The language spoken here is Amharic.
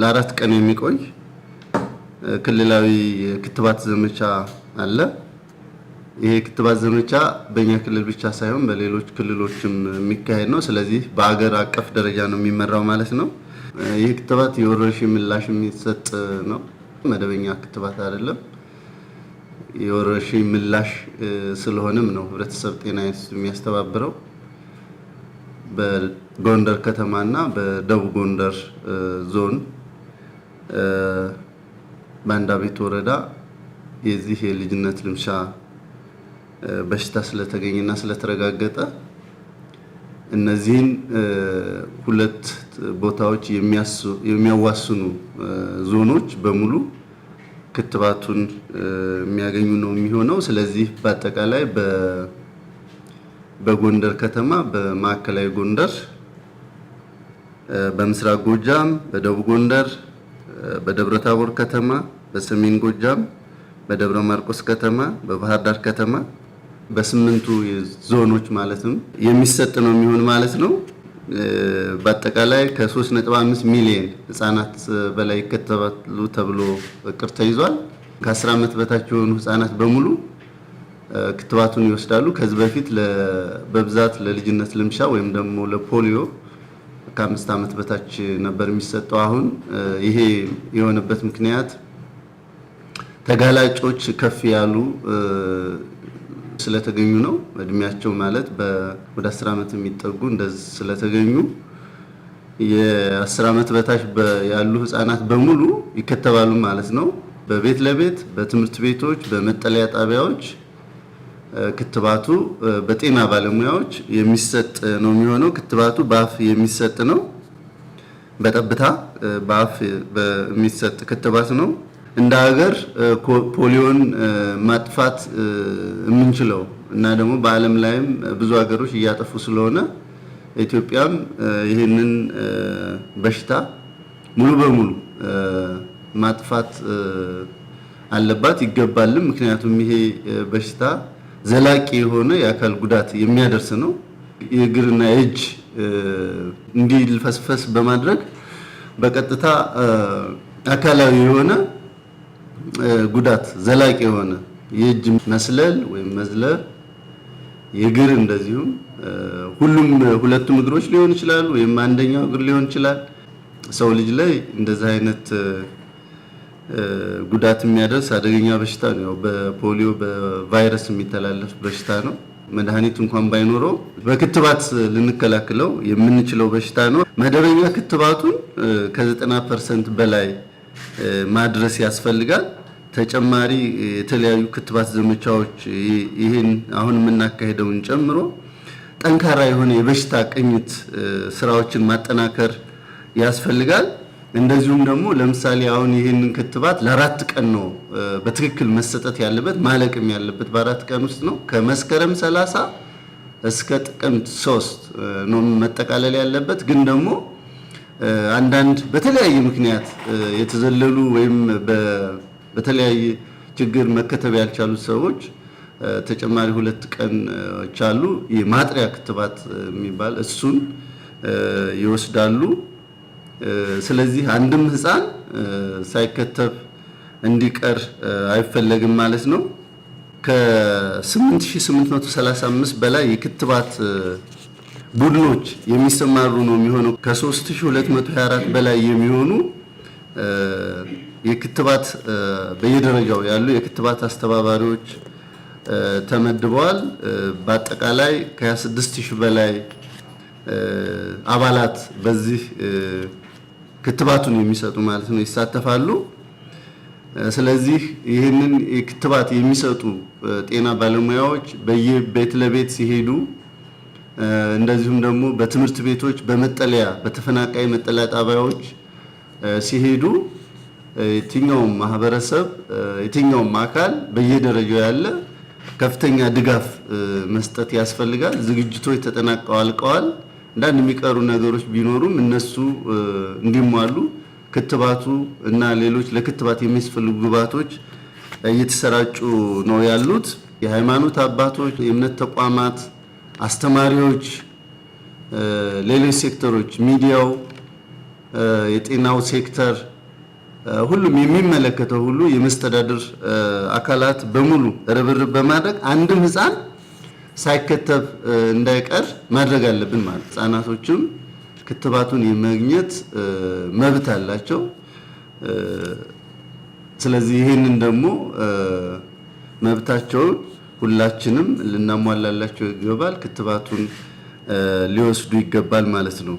ለአራት ቀን የሚቆይ ክልላዊ ክትባት ዘመቻ አለ። ይሄ ክትባት ዘመቻ በእኛ ክልል ብቻ ሳይሆን በሌሎች ክልሎችም የሚካሄድ ነው። ስለዚህ በአገር አቀፍ ደረጃ ነው የሚመራው ማለት ነው። ይህ ክትባት የወረርሽኝ ምላሽ የሚሰጥ ነው። መደበኛ ክትባት አይደለም። የወረርሽኝ ምላሽ ስለሆነም ነው ህብረተሰብ ጤና ኢንስቲትዩት የሚያስተባብረው። በጎንደር ከተማና በደቡብ ጎንደር ዞን በአንዳቤት ወረዳ የዚህ የልጅነት ልምሻ በሽታ ስለተገኘና ስለተረጋገጠ እነዚህን ሁለት ቦታዎች የሚያዋስኑ ዞኖች በሙሉ ክትባቱን የሚያገኙ ነው የሚሆነው። ስለዚህ በአጠቃላይ በጎንደር ከተማ፣ በማዕከላዊ ጎንደር፣ በምስራቅ ጎጃም፣ በደቡብ ጎንደር፣ በደብረ ታቦር ከተማ፣ በሰሜን ጎጃም፣ በደብረ ማርቆስ ከተማ፣ በባህር ዳር ከተማ በስምንቱ ዞኖች ማለትም የሚሰጥ ነው የሚሆን ማለት ነው። በአጠቃላይ ከ3.5 ሚሊዮን ህፃናት በላይ ይከተባሉ ተብሎ እቅድ ተይዟል። ከ10 ዓመት በታች የሆኑ ህፃናት በሙሉ ክትባቱን ይወስዳሉ። ከዚህ በፊት በብዛት ለልጅነት ልምሻ ወይም ደግሞ ለፖሊዮ ከ5 ዓመት በታች ነበር የሚሰጠው። አሁን ይሄ የሆነበት ምክንያት ተጋላጮች ከፍ ያሉ ስለተገኙ ነው። እድሜያቸው ማለት ወደ 10 ዓመት የሚጠጉ እንደዚህ ስለተገኙ የ10 ዓመት በታች ያሉ ህፃናት በሙሉ ይከተባሉ ማለት ነው። በቤት ለቤት፣ በትምህርት ቤቶች፣ በመጠለያ ጣቢያዎች ክትባቱ በጤና ባለሙያዎች የሚሰጥ ነው የሚሆነው። ክትባቱ በአፍ የሚሰጥ ነው። በጠብታ በአፍ የሚሰጥ ክትባት ነው። እንደ ሀገር ፖሊዮን ማጥፋት የምንችለው እና ደግሞ በዓለም ላይም ብዙ ሀገሮች እያጠፉ ስለሆነ ኢትዮጵያም ይህንን በሽታ ሙሉ በሙሉ ማጥፋት አለባት ይገባልም። ምክንያቱም ይሄ በሽታ ዘላቂ የሆነ የአካል ጉዳት የሚያደርስ ነው። የእግርና የእጅ እንዲልፈስፈስ በማድረግ በቀጥታ አካላዊ የሆነ ጉዳት ዘላቂ የሆነ የእጅ መስለል ወይም መዝለል፣ የእግር እንደዚሁም ሁለቱም እግሮች ሊሆን ይችላሉ ወይም አንደኛው እግር ሊሆን ይችላል። ሰው ልጅ ላይ እንደዚህ አይነት ጉዳት የሚያደርስ አደገኛ በሽታ ነው። በፖሊዮ በቫይረስ የሚተላለፍ በሽታ ነው። መድኃኒት እንኳን ባይኖረው በክትባት ልንከላከለው የምንችለው በሽታ ነው። መደበኛ ክትባቱን ከ90% በላይ ማድረስ ያስፈልጋል። ተጨማሪ የተለያዩ ክትባት ዘመቻዎች ይሄን አሁን የምናካሄደውን ጨምሮ ጠንካራ የሆነ የበሽታ ቅኝት ስራዎችን ማጠናከር ያስፈልጋል። እንደዚሁም ደግሞ ለምሳሌ አሁን ይሄንን ክትባት ለ4 ቀን ነው በትክክል መሰጠት ያለበት፣ ማለቅም ያለበት በ4 ቀን ውስጥ ነው። ከመስከረም 30 እስከ ጥቅምት 3 ነው መጠቃለል ያለበት። ግን ደግሞ አንዳንድ በተለያየ ምክንያት የተዘለሉ ወይም በተለያየ ችግር መከተብ ያልቻሉ ሰዎች ተጨማሪ 2 ቀኖች አሉ። የማጥሪያ ክትባት የሚባል እሱን ይወስዳሉ። ስለዚህ አንድም ህፃን ሳይከተብ እንዲቀር አይፈለግም ማለት ነው። ከ8835 በላይ የክትባት ቡድኖች የሚሰማሩ ነው የሚሆነው። ከ3224 በላይ የሚሆኑ የክትባት በየደረጃው ያሉ የክትባት አስተባባሪዎች ተመድበዋል። በአጠቃላይ ከ26000 በላይ አባላት በዚህ ክትባቱን የሚሰጡ ማለት ነው ይሳተፋሉ። ስለዚህ ይህንን ክትባት የሚሰጡ ጤና ባለሙያዎች በየቤት ለቤት ሲሄዱ እንደዚሁም ደግሞ በትምህርት ቤቶች፣ በመጠለያ በተፈናቃይ መጠለያ ጣቢያዎች ሲሄዱ የትኛውም ማህበረሰብ የትኛውም አካል በየደረጃው ያለ ከፍተኛ ድጋፍ መስጠት ያስፈልጋል። ዝግጅቶች ተጠናቀው አልቀዋል። አንዳንድ የሚቀሩ ነገሮች ቢኖሩም እነሱ እንዲሟሉ ክትባቱ እና ሌሎች ለክትባት የሚያስፈልጉ ግብዓቶች እየተሰራጩ ነው ያሉት። የሃይማኖት አባቶች፣ የእምነት ተቋማት፣ አስተማሪዎች፣ ሌሎች ሴክተሮች፣ ሚዲያው፣ የጤናው ሴክተር ሁሉም የሚመለከተው ሁሉ የመስተዳድር አካላት በሙሉ ርብርብ በማድረግ አንድም ህፃን ሳይከተብ እንዳይቀር ማድረግ አለብን ማለት። ህፃናቶችም ክትባቱን የማግኘት መብት አላቸው። ስለዚህ ይሄንን ደግሞ መብታቸውን ሁላችንም ልናሟላላቸው ይገባል። ክትባቱን ሊወስዱ ይገባል ማለት ነው።